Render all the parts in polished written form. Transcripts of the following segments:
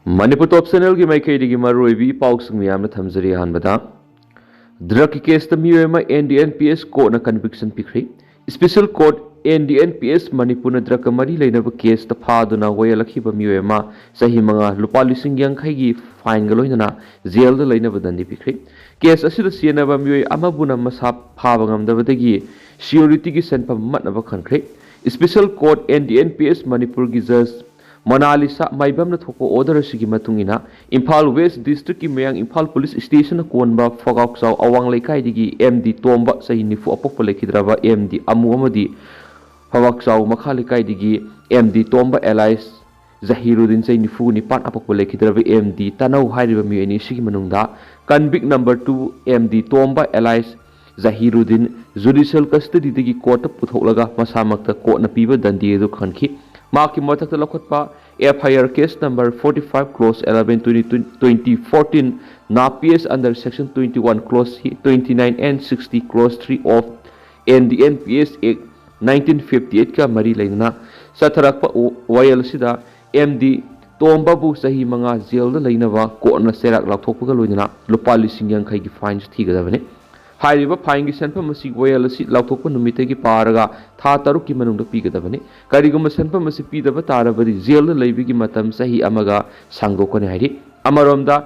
Manipur top channel की माइकई की मरोइबी पाउसंग मियामना थमजरी हानबदा ड्रग की केस द मियोमा NDNPS कोर्ट ना कन्विक्शन पिखरी स्पेशल कोर्ट NDNPS मणिपुर ना ड्रग मरी लेनब केस द फादुना वयलखिब मियोमा सही मंगा लुपा लिसिंग यांखै की फाइन गलोइना जेल द लेनब दंदी पिखरी केस असिद सेनब मियोय अमबुना मसा फाब ngamdabadagi सिक्योरिटी की सेनफम मतनब खनख्रे स्पेशल कोर्ट NDNPS मणिपुर की जज Monalisa Maibam Toko order Sigimatungina, Impal West District Mayang Impal Police Station Konba Fogaxau Awang Lekai Digi MD Tomba Sainifu Apopolakidrava MD Amuamadi Fogaxau Makalikai Digi MD Tomba Allies Zahirudin Sainifu Nipan Apopolakidrava MD Tanau Hairivami and Sigimanunda Convict number 2 MD Tomba Allies Zahirudin Judicial Custody Digi Court Putolaga Masamakta Court Napiva Dandi Kanki Mark Motak Lokotpa FIR case number 45 clause 11 2014 na PS under section 21 clause 29 and 60 clause 3 of NDNPS Act 1958 ka mari laina satharakpa wayal sida MD Tombabu sahi manga jail da lainawa court na serak lathokpa ga loina lupa lising yang khai gi fines thigadabane हाइरिबा fine की सेंफम मसी वयल असि लाउथोकप नुमिते की पारगा था तरुक की मनुंग पीगदबने करिगुम सेंफम मसी पीदब तारबदि jail लैबि की मतम सही अमगा सांगोकने हाइरि अमरोमदा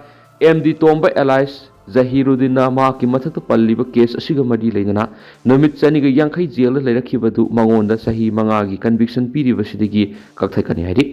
एमडी तोंबा एलाइस जहीरुद्दीन मा की मथक पल्लिब केस असिग मदी लेना नुमित चनिग यांखै जेल लैरखिबदु मंगोंदा सही मंगा की कन्विक्शन पीरिबसिदगी कक्थैकने हाइरि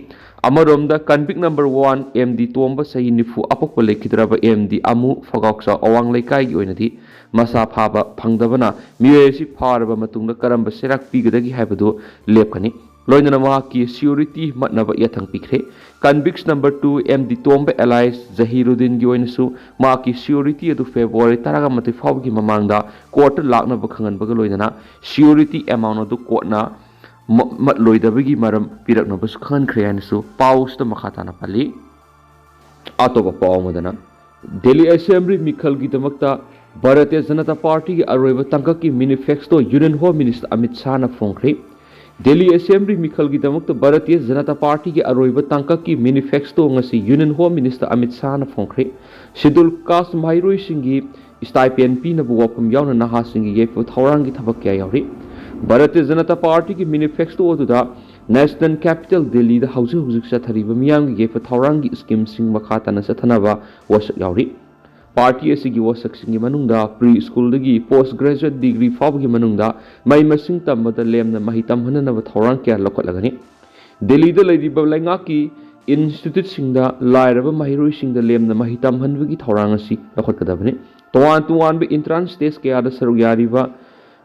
अमरोमदा कन्विक्ट नंबर 1 एमडी तोंबा सही निफु अपक लेखिद्रब एमडी अमु फगाक्सा अवांग लेकाई की ओइनदी मसा फाबा फंगदबना मियोयसी फारबा मतुंग करंब सेराक पीगदगी हाइबदु लेपकनी लोइनना मा की सिक्योरिटी मतनब यथंग पिखरे convicts number 2 MD Tomba alias Jahiruddin की ओइनसु मा की सिक्योरिटी अदु फेब्रुवारी 13 फाव की ममांगदा कोर्ट लाकनब खंगनबग लोइनना सिक्योरिटी अमाउंट अदु कोर्टना मत लोइदबगी मरम पिरकनबस खनख्रे हाइनसु पाउस त मखाताना पल्ली आतोबा पावमदना दिल्ली असेंबली मिखल की दमकता भारतीय जनता पार्टी की अरोइब तंकक की manifesto union home minister Amit Shah ने फोंख्रे दिल्ली असेंबली मिखल की दमकता भारतीय जनता पार्टी की अरोइब तंकक की manifesto ngasi union home minister Amit Shah ने फोंख्रे शेड्यूल कास्ट माइरोइ सिंगी स्टाइपेंड पीनबु वफम यावना नहा सिंगी येफु थौरांगी थबक क्या यावरि भारतीय जनता पार्टी की मैनिफेस्टो अदुदा नेशनल कैपिटल दिल्ली दा हौजे हुजुक चथरिब मियांग येफु थौरांगी स्कीम सिंग मखाताना चथनबा वसक यावरि पार्टी असिगी वसकसिंगी मनुंगदा प्री स्कूल दगी पोस्ट ग्रेजुएट डिग्री फावगी मनुंगदा मई मसिंग तमबदा लेमना महि तमहननब थौरांग क्या लखलगनी दिल्ली दा लैरिब लैंगा की इंस्टीट्यूट सिंगदा लाइरब महिरोइ सिंगदा लेमना महि तमहनबगी थौरांग असि लखलगदबने तोवान तुवान बे इंट्रांस टेस्ट के आदा सरुक यारिबा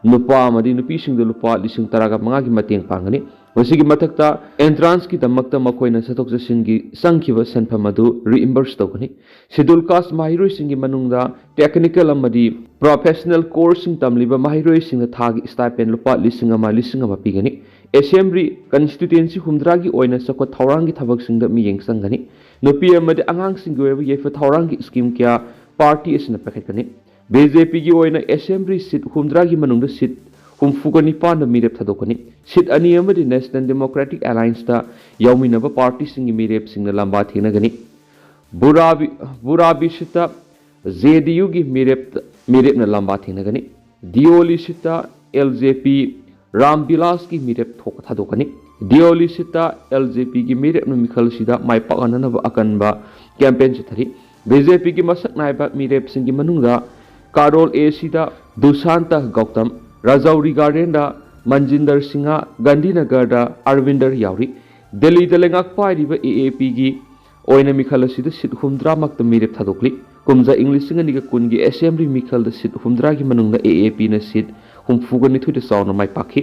नुपा अमदी नुपी सिंगदा लुपा लिसिंग तरागा मंगा की मतेंग पांगनी वसिगी मथक्ता एंट्रांस की दमकता मकोइना सतोक जसिंगी संखिब सेंफम अदु रिइंबर्स तौगनी शेड्यूल कास्ट माहिरोइ सिंगी मनुंगदा टेक्निकल अमदी प्रोफेशनल कोर्स सिंग तमलिबा माहिरोइ सिंग थागी स्टाइपेंड लुपा लिसिंग पीगनी असेंबली कंस्टिट्यूएंसी हुमद्रागी ओइना सको थौरांगी थबक सिंगदा मियेंग संगनी नुपी अमदी आंगांग सिंगी ओइबा येफ थौरांगी स्कीम क्या पार्टी असना पखैकनी बीजेपी की ओइना असेंबली सीट हुमद्रागी मनुंगदा सीट हुमफुगा निपान मिरेप थादोकनी सीट अनी अमदी नेशनल डेमोक्रेटिक अलायंस ता याउमिनबा पार्टी सिंगी मिरेप सिंग लंबा थेनगनी बुराबी सीटा जेडीयू की मिरेप न लंबा थेनगनी दियोली सीटा एलजेपी रामविलास की मिरेप थोक थादोकनी दियोली सीटा एलजेपी की मिरेप न मिखल सिदा माइपाकननब अकनबा कैंपेन चिथरी बीजेपी की मसक नायबा मिरेप सिंगी मनुंगदा कारोल ए सिदा दुशांत गौतम राजौरी गार्डन मनजिंदर सिंह गांधीनगर अरविंदर यावरी दिल्ली लेंगाक पाइरिब एएपी की ओइना मिखल असिद सीट हुमद्रा मक्त मिरेप थादोकली कुमजा इंग्लिश सिंगनिग कुनगी असेंबली मिखल सीट हुमद्रा की मनुंगदा एएपी न सीट हुमफुगा निथुइद चावना माइ पाखी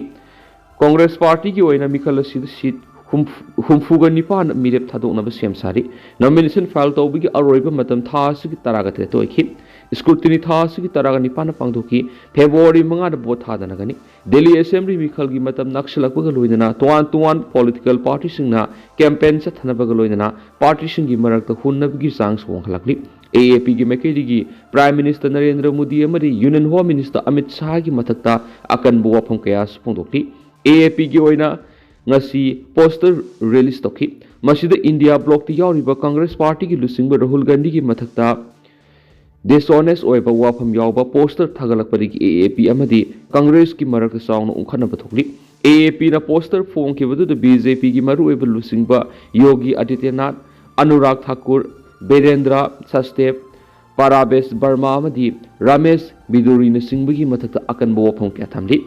कांग्रेस पार्टी की ओइना मिखल असिद सीट हुमफुगा निपान मिरेप थादोकनब सेम सारी नॉमिनेशन फाइल तौबगी अरोइब मतम थासिग तरागते तोइखी स्क्रूटिनी थासिगी तरागा निपान पांगथोकी फेब्रुवारी 5 बोट थादनगनी दिल्ली असेंबली मिखल की मतम नक्सलकबग लोइदना तुआन पॉलिटिकल पार्टी सिंगना कैंपेन चथनबग लोइदना पार्टी सिंगी मरकत हुन्नबगी चांग सोंखलकली एएपी की मैकेडी प्राइम मिनिस्टर नरेंद्र मोदी अमरी union home minister Amit Shah की मथक्ता अकनबो वफम कया फोंदोकली एएपी की ओइना ngasi poster release tokhi masida India block ti yauriba Congress party ki Luchingba Rahul Gandhi ki mathakta dishonest oiba wafam yauba poster thagalakpari ki AAP amadi Congress ki marakta saungna unkhana bathokli AAP na poster phone ki badu BJP ki maru oiba Luchingba Yogi Adityanath Anurag Thakur Berendra Sastep Parabes Burma amadi Ramesh Biduri na singba ki mathakta akanba wafam kya thamli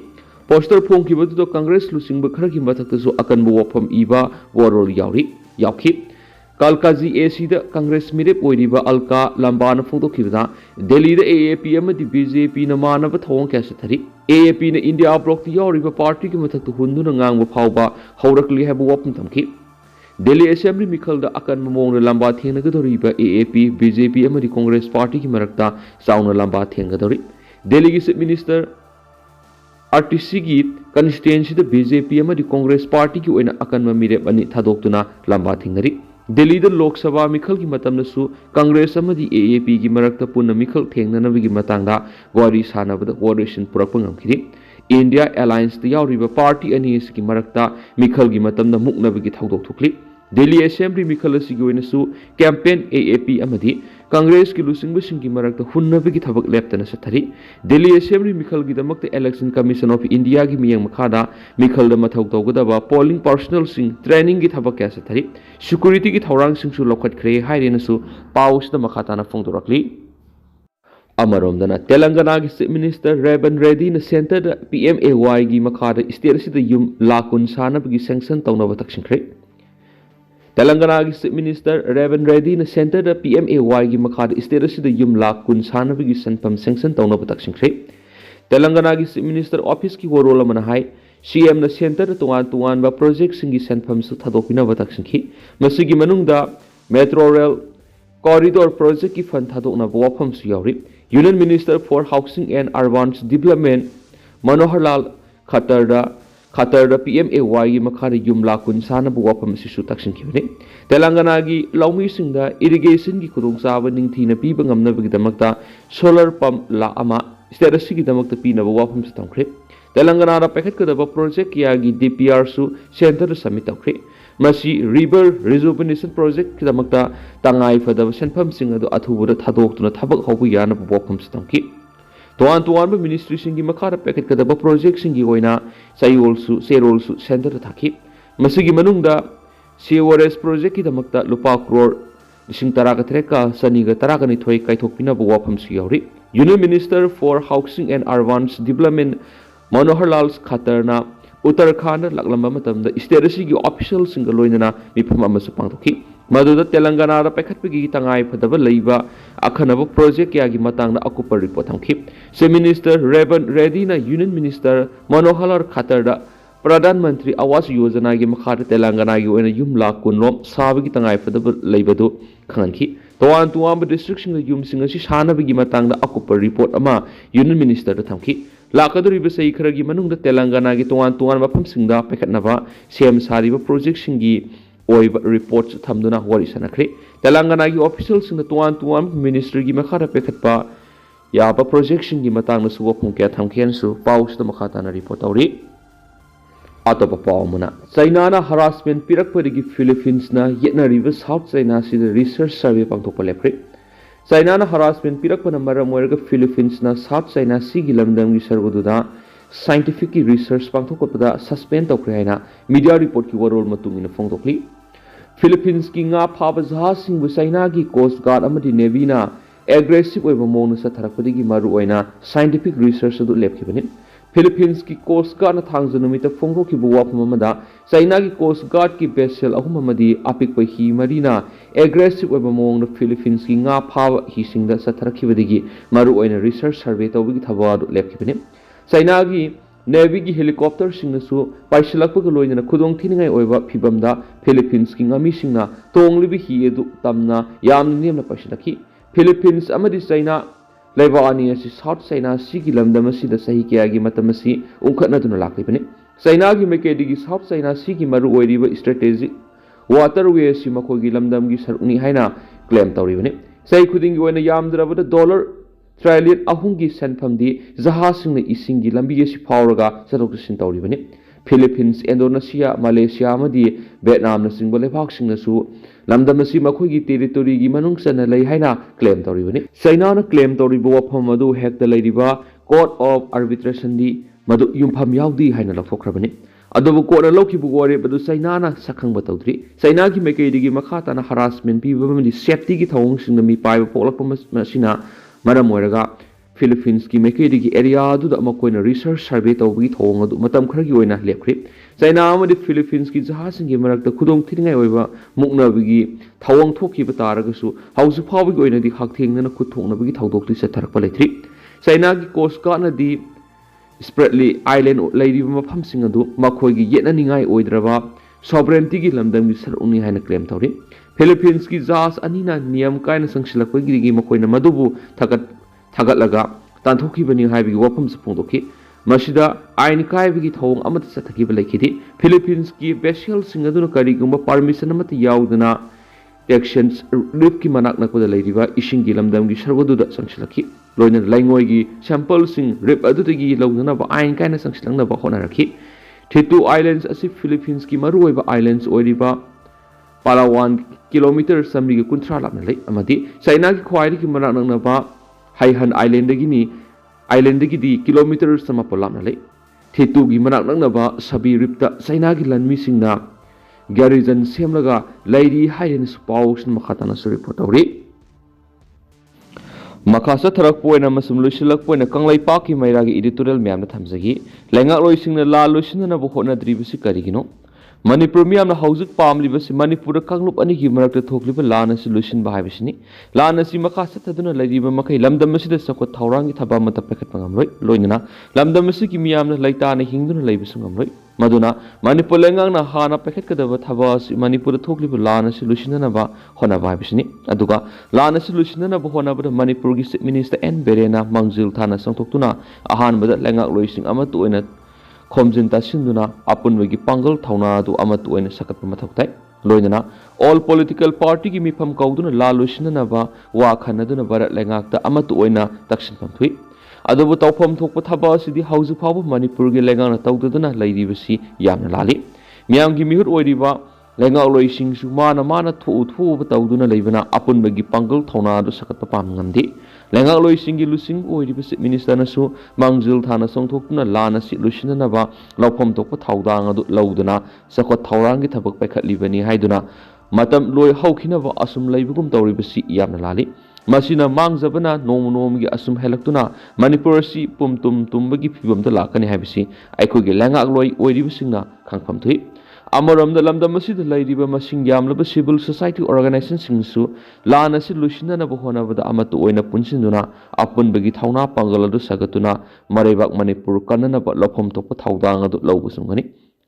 poster phone ki badu Congress Luchingba khara ki mathakta su akanba wafam iba warol yaukhi Kalkaji AC da Congress mirep oiriba Alka Lambana phongdokhibda Delhi da AAP amadi BJP na manaba thawang kya sathari AAP na India block ti yauriba party ki mathakta hunduna ngangba phawba haurakli haiba wapam thamki Delhi Assembly Mikhal da akan mamong na lamba thengnagadoriba AAP BJP amadi Congress party ki marakta sauna lamba thenggadori Delhi ki Chief Minister RTC ki constituency da BJP amadi Congress party ki oina akan mamirep ani thadoktuna lamba thengnari Delhi da Lok Sabha Mikhal ki matamna su Congress amadi AAP ki marakta punna Mikhal thengnanabagi matangda wari sanabada coalition purakpa ngamkhiri India Alliance da yauriba party ani ki marakta Mikhal ki matamna muknabagi thaudok thukli Delhi Assembly Mikhal asigi oina su campaign AAP amadi Congress ki Luchingba singki marakta hunnabagi thabak leptana sathari Delhi Assembly Mikhal ki damakta Election Commission of India ki miyang makhada Mikhal da mathau tawgadaba polling personnel sing training ki thabak kya sathari security ki thawrang sing su lokhat khre hairena su paus da makhatana phongdorakli Amaromdana Telangana ki Chief Minister Revan Reddy na center da PMAY gi makhada state asida yum lakun sanabagi sanction tawnaba taksingkhre Telangana ki Chief Minister Revan Reddy na center da PMAY gi makhada state asida yum lakun sanabagi sanpam sanction tawnaba taksingkhre Telangana ki Chief Minister office ki warol amana hai CM na center da tungan ba project singi sanpam su thadokina ba taksingkhi masigi manungda metro rail corridor project ki fund thadokna ba wafam su yauri Union Minister for Housing and Urban Development Manohar Lal Khatar da PMAY gi makhada yum lakun sana bu wapam sisu taksin khibne Telangana gi laumi singda irrigation gi khudong chaba ningthina piba ngamna bagi damakta solar pump la ama state gi damakta pina ba wapam sitamkhre Telangana ra pakhat kadaba project ya gi DPR su center submit tawkhre masi river rejuvenation project ki damakta tangai fadaba senpham sing adu athubura thadoktuna thabak hobu yana bu wapam sitamki Tuan ba ministry singi makhara packet kadaba project singi oina sayol su serol su center thaki masigi manungda CORS project ki damakta lupa crore lising taraga treka saniga taraga ni thoi kaithokpina bu wafam su yauri Union Minister for Housing and Urban Development Manohar Lal Khatarna Uttarakhand laklamba matamda state asigi official single loinana mifam amasu pangthoki maduda Telangana ra pakhatpagi tangai phadaba leiba akhanaba project ya gi matangna akupa report thamki se Minister Revan Reddy na Union Minister Manohar Lal Khatar da Pradhan Mantri Awas Yojana gi makhata Telangana gi oina yum lakh kunlom sabagi tangai phadaba leibadu khanki tuan ba district sing yum sing asi sanabagi matangda akupa report ama Union Minister da thamki lakaduriba sei kharagi manungda Telangana gi tuan mafam singda pakhatnaba sem sariba project singi oiba reports thamduna wari sanakre Telangana gi official singda tuan ministry gi makhara pakhatpa yaba project singi matangna suwa phungkya thamkhen su paus da makhata na report awri atapa pawmuna China na harassment pirakpari Philippines na yetna river South China si research survey pangthokpa lepre China na harassment pirakpana maram oiraga Philippines na South China Sea gi lamdam gi sargoduda scientific research pangthokpada suspend tawkre haina media report ki warol matungina phongdokli Philippines ki nga phaba jahasing bu China gi Coast Guard amadi Navy na aggressive oiba mongna satharakpadi gi maru oina scientific research adu lepkhibani Philippines ki Coast Guard na thangjanumita phongdokki bu wafam amada China ki Coast Guard ki vessel ahum amadi apikpa hi marina aggressive oiba mongna Philippines ki nga phaba hi singda satharakibadigi maru oina research survey tawbigi thabadu lepkhibani China gi Navy gi helicopter singna su paisilakpa ga loina khudong thiningai oiba phibamda Philippines ki ngami singna tonglibi hi edu tamna yamna nemna paisilaki Philippines amadi China Laibani asi South China Sea gi lamdam asi da sahi kya gi matam asi unkhatna duna laklibani China gi mekedi gi South China Sea gi maru oiriba strategic waterway asi makho gi lamdam gi saruni haina claim tawribani sai khuding gi oina yamdrabada dollar trillion ahung gi sanfam di jahasing na ising gi lambi asi phawraga satok sin tawribani Philippines, Indonesia, Malaysia amadi Vietnam na singbo leibhaksingnasu lamdam asi makhoi gi territory gi manung chana lei haina claim toribani. China na claim toribo wafam adu hekta leiriba Court of Arbitration di madu yumpham yaudi haina lakhokrabani. Adobu court na lokhibu wari badu China na sakhang batawdri. China gi mekai digi makhata na harassment pi bamdi safety gi thawong singna mi pai polakpa masina maram oiraga Philippines ki mekai digi area adu da makoina research survey tawbi thawong adu matam khara gi oina lepkhri. China amadi Philippines ki jahasing gi marakta khudong thiringai oiba mukna bigi thawong thokhi ba taragasu hausu phawi gi oina di hakthengna na khuthongna bigi thawdokli se tharakpa leithri. China ki coast guard na di Spreadly Island lady mafam sing adu makhoi gi yetna ningai oidraba sovereignty gi lamdam gi saruni haina claim tawri. Philippines ki jas anina niyam kaina sangsilakpa gi makoina madubu thagatlaga tanthokhi bani haibi wafam sapongdokhi masida ain kai bi thong amat sathaki ba lekhidi. Philippines ki vessel sing adu kari gumba permission amati yaudana actions rip ki manak nakpada leiriba ising gi lamdam gi sargodu da sangsilakhi. Loina laingoi gi sample sing rip adu gi laudana ba ain kaina sangsilangna ba hona rakhi. Thitu Islands asi Philippines ki maroi ba islands oiriba Palawan kilometer samri gi kuntra lapna lei amadi China ki khwairi ki manak nakna ba Haihan Island gi di kilometer sama polapna lei. Thitu gi manak nakna ba sabi ripta China gi lanmi singna garrison semlaga lairi haiden spaus makhatana su report awri. Makasa tharak poina masum lusilak poina kanglai paki mairagi editorial myamna thamjagi lenga loisingna la loisina bo hona dribasi karigino Manipur miyamna haujuk pamlibasi Manipur kanglup ani gi marakta thokliba lana solution bahaibasini lana si makasa thaduna laiba makai lamdam masida sakot thaurangi thaba mata paket pangamroi loinana lamdam masi ki miyamna laitana hingduna laibasungam maduna Manipur lengang na hana paket kadaba thaba si Manipur thokliba lana solution na ba hona bahaibasini aduga lana solution na ba hona ba Manipur gi minister N Berani Bangladeshi thana sangthoktuna ahan bada lenga loising ama tuina Khomjin tasinduna apun wagi pangal thauna du amat oina sakatpa mathautai loinana all political party gi mifam kauduna la loisina ba wa khanaduna barat lengakta amat oina taksin pamthui adubu tawpham thokpa thaba sidi hauju phabu Manipur gi lengana tawduna lairibasi yamna lali miyam gi mihut oiriba lenga loising su mana thu tawduna leibana apun wagi pangal thauna du sakatpa pam ngamdi lenga loising gi lusing oiribasi minister na su Bangladeshi thana songthokna lana si lusina na ba lawpham tokpa thawdang adu lauduna sakot thawrang gi thabak paikhatlibani haiduna matam loi haukhina ba asum leibugum tawribasi yamna lali masina mangjabana nom gi asum helaktuna Manipur si pumtum tumbagi phibam da lakani haibisi aikho gi lenga loi oiribasingna khangpham thui Amaram da lamdam masida lairiba masing yamlaba civil society organization singsu lana si lusina na bohona bada amatu oina punsinduna apun bagi thauna pangaladu sagatuna marebak Manipur kanana ba lophom tokpa thawdang adu lawbusungani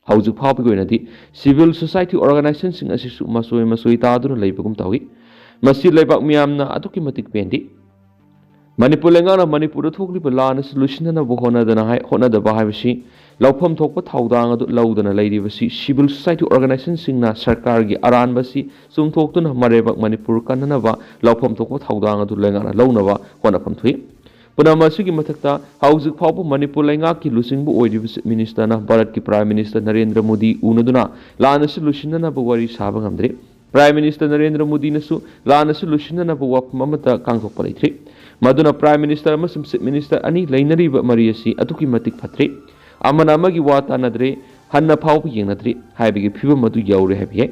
hauju phabi goina di civil society organization sing asisu masoi ta adu leibagum tawi masi leibak miyamna aduki matik pendi Manipur lengana Manipur thokliba lana si lusina na bohona dana hai hona da bahaibisi lawpham thokpa thawdang adu laudana lairibasi civil society organization singna sarkar gi aranbasi sumthoktuna marebak Manipur kanana ba lawpham thokpa thawdang adu lengana launaba hona phamthui punamasi gi mathakta haujuk phawbu Manipur lenga ki lusingbu oiribasi minister na Bharat ki prime minister Narendra Modi unaduna lana si lusina na wari saba ngamdre prime minister Narendra Modi nasu lana si lusina na wafam amata kangthokpa leithri maduna prime minister amasum minister ani lainariba mariasi atuki matik phatre amana amagi wata nadre hanna phawbu yengnadri haibigi phibam adu yaure habiye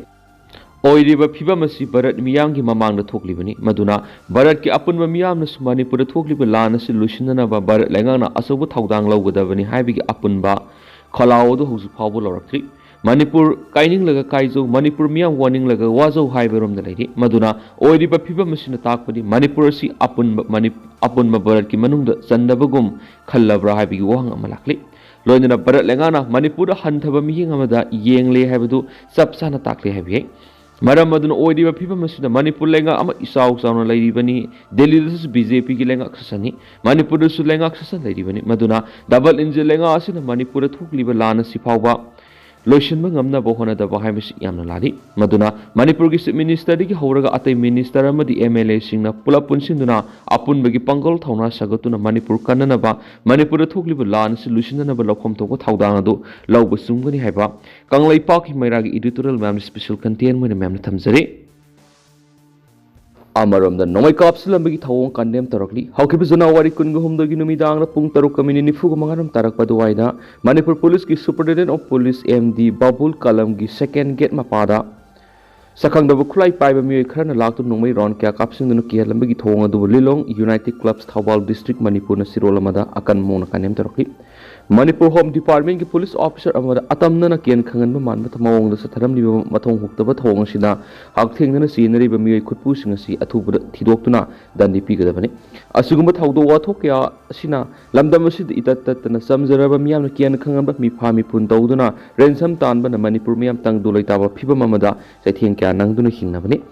oiriba phibam asi Bharat miyamgi mamangda thoklibani maduna Bharat ki apunba miyamna Manipur thokliba lana si lusina ba Bharat lengana asobu thawdang lawgadabani haibigi apunba khalawdu hosu phawbu loraktri Manipur kaining laga kaizo Manipur miyam warning laga wazo haiberom da leiri maduna oiriba phibam asina takpadi Manipur si apunba Bharat ki manungda chandabagum khallabra haibigi wahang amalakli loinana Bharat lengana Manipur hanthaba miyeng amada yengle haibadu sapsana takle habiye maram maduna oiriba phibam asina Manipur lenga ama isau sauna leiribani Delhi su BJP gi lenga khasani Manipur su lenga khasan leiribani maduna double engine lenga asina Manipur thukliba lana si phawba loisinba ngamnaba honadaba haibasi yamna lari maduna Manipur gi chief minister gi horaga atai minister amadi MLA singna pula punsinduna apunbagi pangol thauna sagatuna Manipur kananaba Manipur da thokliba lan solutionanaba lokhom thoko thaudang adu lawba sumgani haiba kanglai pak hi mairagi editorial ma'am special content moina ma'am thamjare Amaramda nomai kapsulambagi thawong kandem tarakli haukiba January 16 gi numidangna pung 7:45 tarakpa duwaida Manipur Police ki Superintendent of Police MD Babul Kalam gi second gate mapada sakhangdaba khulai paiba mioi kharana laktu nomai ron kya kapsingdunu ki lambagi thawong adu Lilong United Clubs Thawal District Manipur na sirolamada akan mona kandem tarakli Manipur Home Department ki police officer amada atamna kian khangan man mathmawong da satharam liba mathong huktaba thawong sida hakthengna sinari ba mioi khutpu singasi athubada thidoktuna dandi pigadabani asugumba thawdo wa thokya asina lamdam asid itattatna samjaraba miyamna kian khangan ba mi phami pun tawduna rensam tanba na Manipur miyam tang dulaitaba phibam amada saitheng kya nangduna hingnabani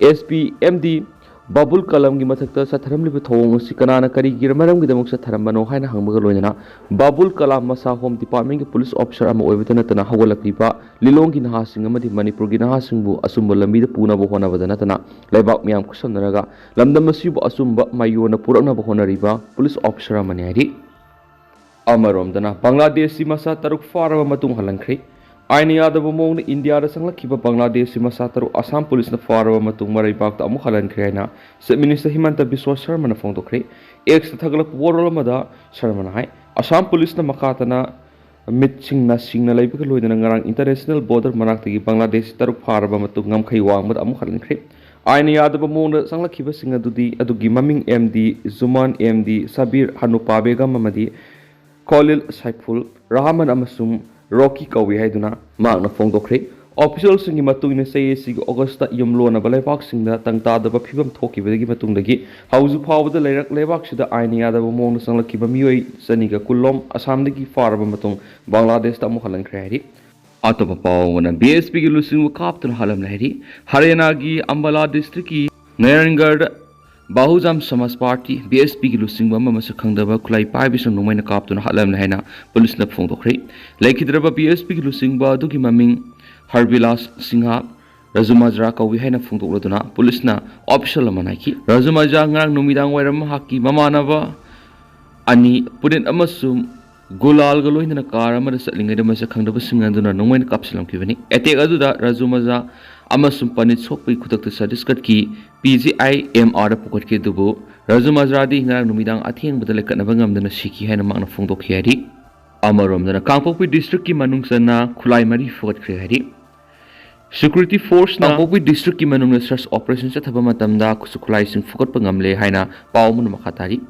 SP MD Babul Kalam gi mathakta satharam liba thawong si kanana kari girmaram gi damuk satharam bano haina hangbaga loinana Babul Kalam masa Home Department gi police officer ama oibetana tana hawalapiba Lilong gi naha sing amadi Manipur gi naha singbu asumba lambi da puna bo hona badana tana laibak miyam kusannaraga lamdam asibu asumba mayona purakna bo honariba police officer amani hari amarom dana Bangladeshi masa taruk faraba matung halangkhri Aini yadaba mong India da sangla kiba Bangladesh masa taru Assam police na farwa matung marai bakta amu halan kriyana State Minister Himanta Biswa Sharma na phone to kri ex thaglak worol mada Sharma na hai Assam police na makata na mitching na singna laibika loidana ngarang international border manak tagi Bangladesh taru farwa matung ngam khai wang mada amu halan kri Aini yadaba mong sangla kiba singa dudi adugi maming MD Zuman MD Sabir Hanupabega mamadi Khalil Saiful Rahman amasum Rocky Kawi haiduna magna phongdokre official singi matungina say sig Augusta yumlona balaipak singda tangta da phibam thokibagi matungdagi hauju phawda leirak lebak sida ainiya da mong sanglakiba mioi saniga kullom Assamdagi faraba matung Bangladesh ta mukhalan khari atapa pawna BSP gi Luchingba Kaptuna halam lahiri Haryana gi Ambala district ki Nayangarh Bahujam Samaj Party BSP gi Luchingba mamasa khangdaba khulai paibisang nomaina kaptuna halam haina police na phongdokre laikhidraba BSP gi Luchingba dugi maming Harbilas Singha Rajumajra kawi haina phongdokladuna police na official manaki Rajumajra ngarang numidang wairam haki mamanaba ani punen amasum Gulal galoina kar amada satlingai da masa khangdaba singanduna nomaina kapsilam kibani attack aduda Rajumaja amasum panit sokpai khutak ta sadiskat ki PGI MR da pukat ke dubu Rajumajradi ngarang numidang atheng badal kanaba ngamdana siki haina magna phongdok khari amarom dana Kangpokpi district ki manungsana khulai mari fukat khari security force na Kangpokpi district ki manung search operation cha thaba matamda khusukhulai sing fukat pangamle haina pawmun makhatari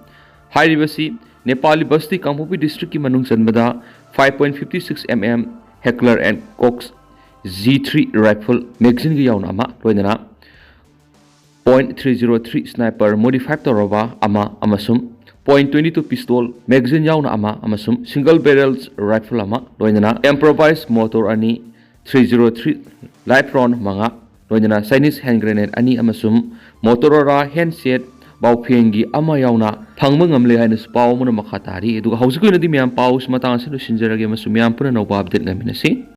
hairibasi Nepali Basti Kangpokpi district ki manung sanbada 5.56 mm Heckler and Koch Z3 rifle magazine gi yauna ama loinana .303 sniper modified toroba ama amasum .22 pistol magazine yauna ama amasum single barrels rifle ama loinana improvised motor ani 303 light round manga loinana Chinese hand grenade ani amasum Motorola handset bauphengi ama yauna phangma ngamle haina spaw mun makhatari edu hausikoi nadi myam paus matang se sinjarage amasum myam puna no update ngaminasi